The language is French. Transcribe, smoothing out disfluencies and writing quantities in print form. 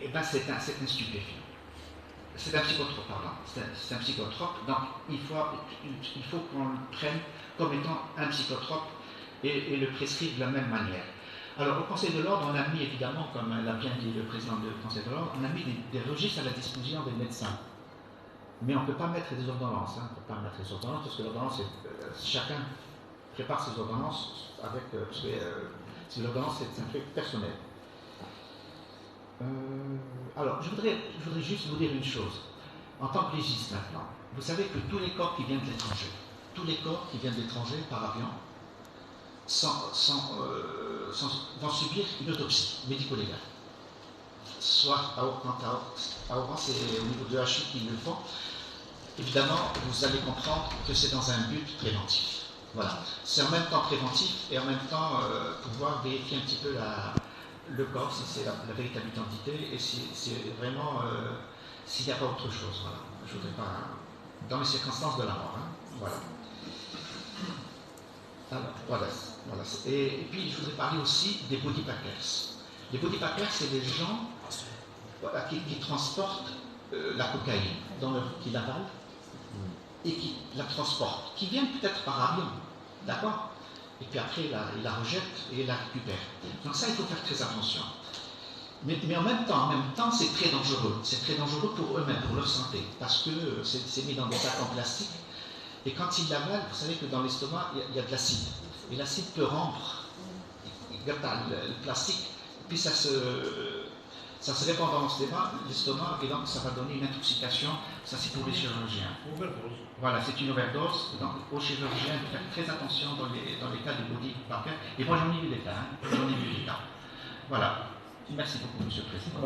eh ben c'est un stupéfiant. C'est un psychotrope, pardon. C'est un psychotrope, donc il faut qu'on le prenne comme étant un psychotrope et le prescrire de la même manière. Alors au Conseil de l'Ordre, on a mis évidemment, comme l'a bien dit le président du Conseil de l'Ordre, on a mis des registres à la disposition des médecins. Mais on ne peut pas mettre des ordonnances, on ne peut pas mettre des ordonnances parce que l'ordonnance, chacun prépare ses ordonnances avec, si l'ordonnance c'est un truc personnel. Alors, je voudrais juste vous dire une chose. En tant que légiste maintenant, vous savez que tous les corps qui viennent de l'étranger, par avion, vont subir une autopsie médico-légale. Soit à Oran, c'est au niveau de HU qu'ils le font. Évidemment, vous allez comprendre que c'est dans un but préventif. Voilà. C'est en même temps préventif et en même temps pouvoir vérifier un petit peu le corps, si c'est la véritable identité et si c'est vraiment s'il n'y a pas autre chose. Voilà. Je voudrais pas dans les circonstances de la mort. Voilà. Alors, voilà. Et puis je voudrais parler aussi des body packers. Les body packers, c'est des gens qui transportent la cocaïne qui l'avalent et qui la transportent, qui viennent peut-être par avion, d'accord? Et puis après, il la rejette et il la récupère. Donc ça, il faut faire très attention. Mais en même temps, c'est très dangereux. C'est très dangereux pour eux-mêmes, pour leur santé, parce que c'est mis dans des sacs en plastique. Et quand ils l'avalent, vous savez que dans l'estomac, il y a de l'acide. Et l'acide peut rompre le plastique, et puis ça se répand dans l'estomac, et donc ça va donner une intoxication. Ça, c'est pour les chirurgiens. Voilà, c'est une overdose. Donc, aux chirurgiens, de faire très attention dans les cas de body packer. Et moi, j'en ai vu des cas. Voilà. Merci beaucoup, Monsieur le Président.